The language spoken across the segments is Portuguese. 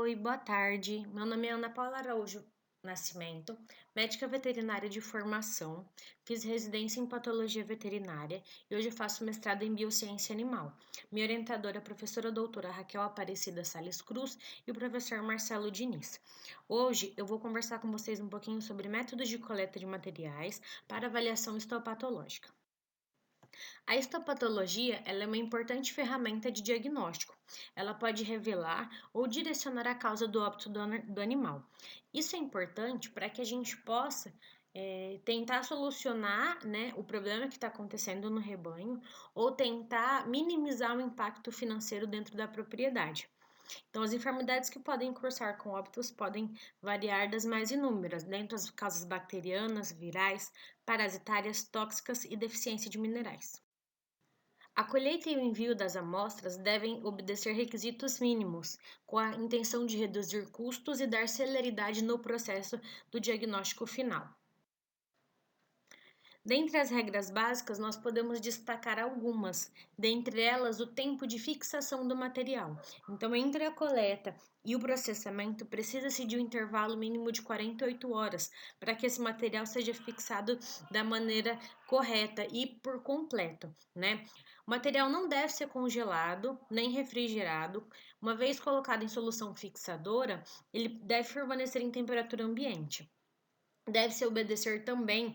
Oi, boa tarde. Meu nome é Ana Paula Araújo Nascimento, médica veterinária de formação. Fiz residência em patologia veterinária e hoje faço mestrado em biociência animal. Minha orientadora é a professora doutora Raquel Aparecida Sales Cruz e o professor Marcelo Diniz. Hoje eu vou conversar com vocês um pouquinho sobre métodos de coleta de materiais para avaliação histopatológica. A histopatologia ela é uma importante ferramenta de diagnóstico. Ela pode revelar ou direcionar a causa do óbito do animal. Isso é importante para que a gente possa tentar solucionar, né, o problema que está acontecendo no rebanho ou tentar minimizar o impacto financeiro dentro da propriedade. Então, as enfermidades que podem cursar com óbitos podem variar das mais inúmeras, dentre as causas bacterianas, virais, parasitárias, tóxicas e deficiência de minerais. A colheita e o envio das amostras devem obedecer requisitos mínimos, com a intenção de reduzir custos e dar celeridade no processo do diagnóstico final. Dentre as regras básicas, nós podemos destacar algumas, dentre elas o tempo de fixação do material. Então, entre a coleta e o processamento, precisa-se de um intervalo mínimo de 48 horas para que esse material seja fixado da maneira correta e por completo, né? O material não deve ser congelado nem refrigerado. Uma vez colocado em solução fixadora, ele deve permanecer em temperatura ambiente. Deve-se obedecer também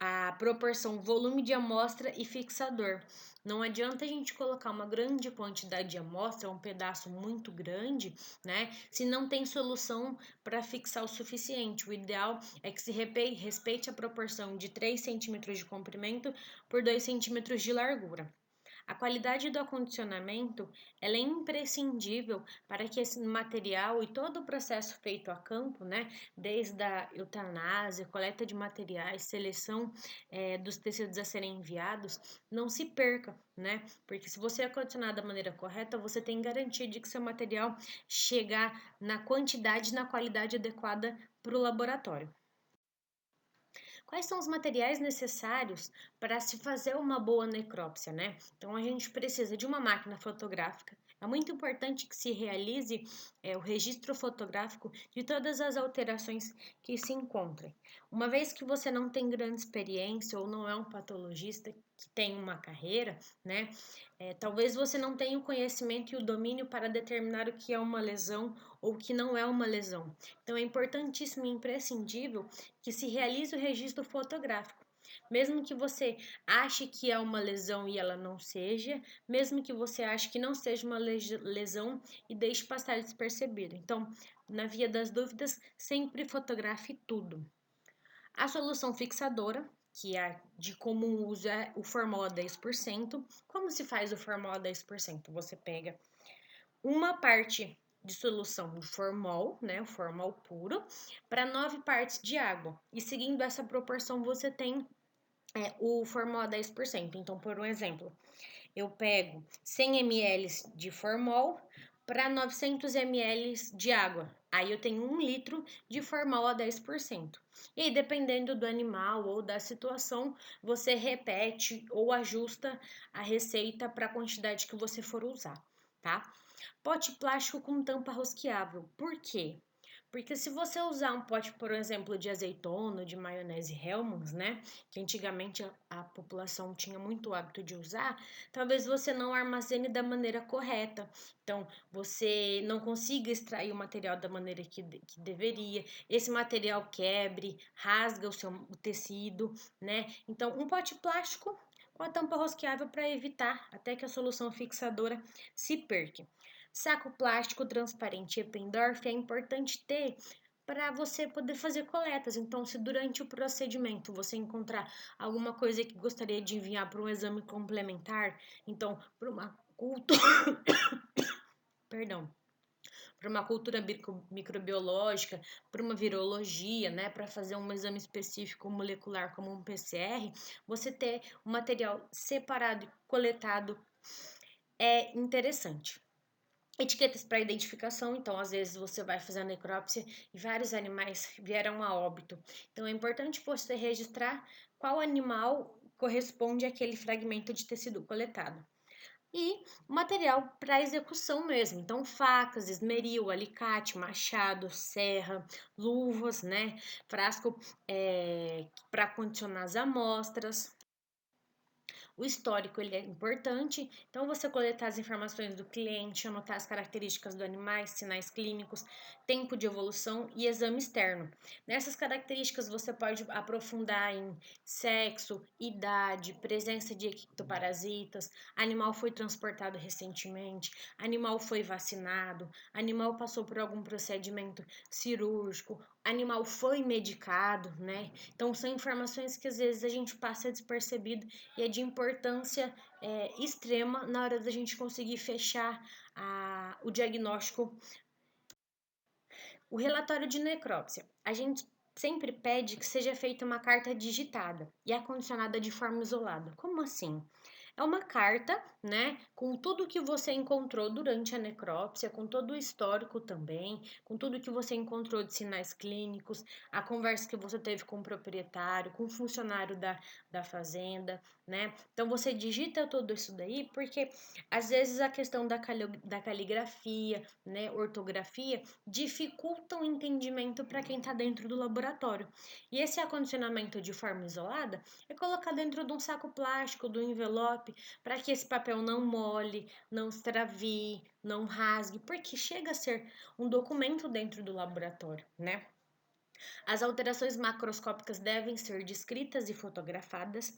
a proporção volume de amostra e fixador. Não adianta a gente colocar uma grande quantidade de amostra, um pedaço muito grande, né? Se não tem solução para fixar o suficiente. O ideal é que se respeite a proporção de 3 centímetros de comprimento por 2 centímetros de largura. A qualidade do acondicionamento ela é imprescindível para que esse material e todo o processo feito a campo, né, desde a eutanásia, coleta de materiais, seleção dos tecidos a serem enviados, não se perca, né? Porque se você acondicionar da maneira correta, você tem garantia de que seu material chegar na quantidade e na qualidade adequada para o laboratório. Quais são os materiais necessários para se fazer uma boa necrópsia, né? Então, a gente precisa de uma máquina fotográfica. É muito importante que se realize o registro fotográfico de todas as alterações que se encontrem. Uma vez que você não tem grande experiência ou não é um patologista que tem uma carreira, né? Talvez você não tenha o conhecimento e o domínio para determinar o que é uma lesão ou o que não é uma lesão. Então, é importantíssimo e imprescindível que se realize o registro fotográfico. Mesmo que você ache que é uma lesão e ela não seja, mesmo que você ache que não seja uma lesão e deixe passar despercebido. Então, na via das dúvidas, sempre fotografe tudo. A solução fixadora, que é de comum uso, é o formol a 10%. Como se faz o formol a 10%? Você pega uma parte de solução de formol, né, o formol puro, para 9 partes de água. E seguindo essa proporção, você tem o formol a 10%. Então, por um exemplo, eu pego 100 ml de formol para 900 ml de água. Aí eu tenho 1 litro de formol a 10%. E aí, dependendo do animal ou da situação, você repete ou ajusta a receita para a quantidade que você for usar, tá? Pote plástico com tampa rosqueável. Por quê? Porque se você usar um pote, por exemplo, de azeitona, de maionese Hellmann's, né, que antigamente a população tinha muito hábito de usar, talvez você não armazene da maneira correta. Então, você não consiga extrair o material da maneira que deveria. Esse material quebre, rasga o tecido, né? Então, um pote plástico com a tampa rosqueável para evitar até que a solução fixadora se perca. Saco plástico transparente Eppendorf é importante ter para você poder fazer coletas. Então, se durante o procedimento você encontrar alguma coisa que gostaria de enviar para um exame complementar, então, para uma cultura, perdão, para uma cultura microbiológica, para uma virologia, né, para fazer um exame específico molecular como um PCR, você ter o material separado e coletado é interessante. Etiquetas para identificação, então às vezes você vai fazer a necrópsia e vários animais vieram a óbito. Então é importante você registrar qual animal corresponde àquele fragmento de tecido coletado. e material para execução mesmo. Então, facas, esmeril, alicate, machado, serra, luvas, né? Frasco para condicionar as amostras. O histórico ele é importante, então você coletar as informações do cliente, anotar as características do animal, sinais clínicos, tempo de evolução e exame externo. Nessas características você pode aprofundar em sexo, idade, presença de ectoparasitas, animal foi transportado recentemente, animal foi vacinado, animal passou por algum procedimento cirúrgico, animal foi medicado, né? Então são informações que às vezes a gente passa despercebido e é de importância extrema na hora da gente conseguir fechar o diagnóstico. O relatório de necrópsia. A gente sempre pede que seja feita uma carta digitada e acondicionada de forma isolada. Como assim? É uma carta, né, com tudo que você encontrou durante a necrópsia, com todo o histórico também, com tudo que você encontrou de sinais clínicos, a conversa que você teve com o proprietário, com o funcionário da fazenda, né? Então você digita tudo isso daí, porque às vezes a questão da caligrafia, né, ortografia, dificulta o entendimento para quem está dentro do laboratório. E esse acondicionamento de forma isolada é colocar dentro de um saco plástico, do envelope, para que esse papel não mole, não extravie, não rasgue, porque chega a ser um documento dentro do laboratório, né? As alterações macroscópicas devem ser descritas e fotografadas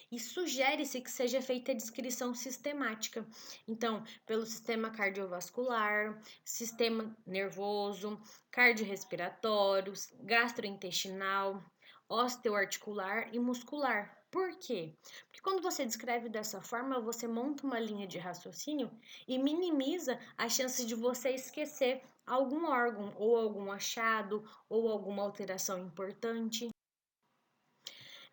e sugere-se que seja feita a descrição sistemática. Então, pelo sistema cardiovascular, sistema nervoso, cardiorrespiratório, gastrointestinal, osteoarticular e muscular. Por quê? Porque quando você descreve dessa forma, você monta uma linha de raciocínio e minimiza a chance de você esquecer algum órgão ou algum achado ou alguma alteração importante.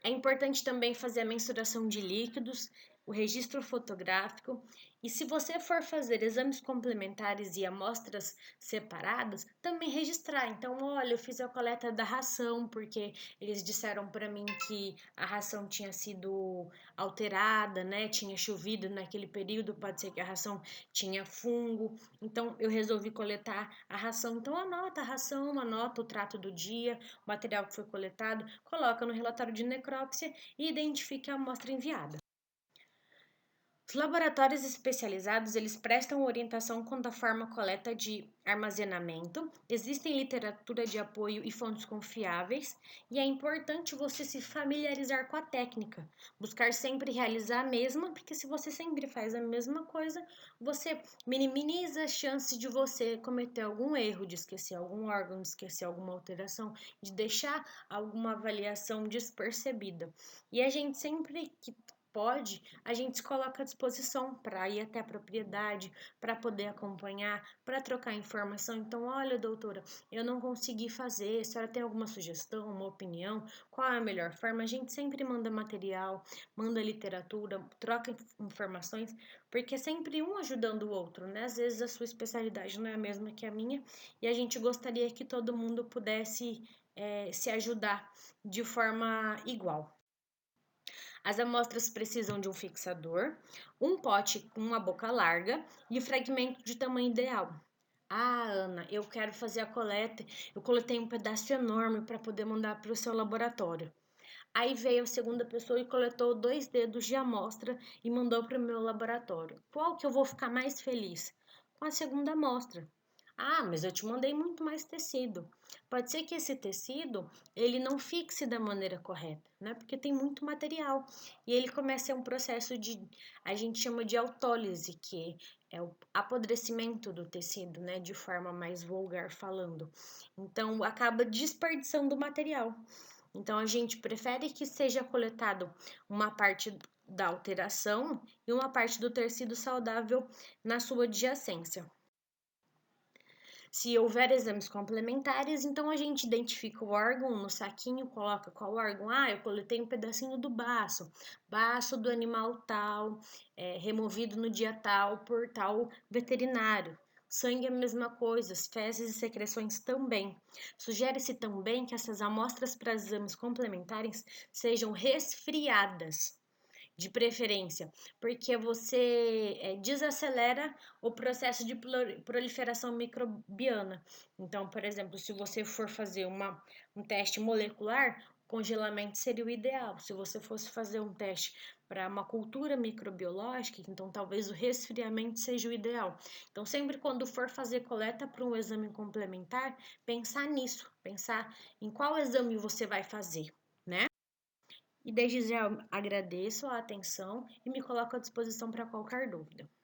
É importante também fazer a mensuração de líquidos, o registro fotográfico e, se você for fazer exames complementares e amostras separadas, também registrar. Então, olha, eu fiz a coleta da ração porque eles disseram para mim que a ração tinha sido alterada, né? Tinha chovido naquele período, pode ser que a ração tinha fungo. Então, eu resolvi coletar a ração. Então, anota a ração, anota o trato do dia, o material que foi coletado, coloca no relatório de necrópsia e identifica a amostra enviada. Os laboratórios especializados, eles prestam orientação quanto à forma correta de armazenamento, existem literatura de apoio e fontes confiáveis, e é importante você se familiarizar com a técnica, buscar sempre realizar a mesma, porque se você sempre faz a mesma coisa, você minimiza as chances de você cometer algum erro, de esquecer algum órgão, de esquecer alguma alteração, de deixar alguma avaliação despercebida. E a gente sempre que pode, a gente se coloca à disposição para ir até a propriedade, para poder acompanhar, para trocar informação. Então, olha, doutora, eu não consegui fazer, a senhora tem alguma sugestão, uma opinião? Qual é a melhor forma? A gente sempre manda material, manda literatura, troca informações, porque é sempre um ajudando o outro, né? Às vezes a sua especialidade não é a mesma que a minha e a gente gostaria que todo mundo pudesse se ajudar de forma igual. As amostras precisam de um fixador, um pote com uma boca larga e o fragmento de tamanho ideal. Ah, Ana, eu quero fazer a coleta. Eu coletei um pedaço enorme para poder mandar para o seu laboratório. Aí veio a segunda pessoa e coletou 2 dedos de amostra e mandou para o meu laboratório. Qual que eu vou ficar mais feliz? Com a segunda amostra. Ah, mas eu te mandei muito mais tecido. Pode ser que esse tecido ele não fixe da maneira correta, né? Porque tem muito material e ele começa a um processo de a gente chama de autólise, que é o apodrecimento do tecido, né? De forma mais vulgar falando. Então acaba desperdiçando o material. Então a gente prefere que seja coletado uma parte da alteração e uma parte do tecido saudável na sua adjacência. Se houver exames complementares, então a gente identifica o órgão no saquinho, coloca qual órgão. Ah, eu coletei um pedacinho do baço do animal tal, removido no dia tal por tal veterinário. Sangue é a mesma coisa, as fezes e secreções também. Sugere-se também que essas amostras para exames complementares sejam resfriadas. de preferência, porque você desacelera o processo de proliferação microbiana. Então, por exemplo, se você for fazer um teste molecular, congelamento seria o ideal. Se você fosse fazer um teste para uma cultura microbiológica, então talvez o resfriamento seja o ideal. Então, sempre quando for fazer coleta para um exame complementar, pensar nisso, pensar em qual exame você vai fazer, né? E desde já agradeço a atenção e me coloco à disposição para qualquer dúvida.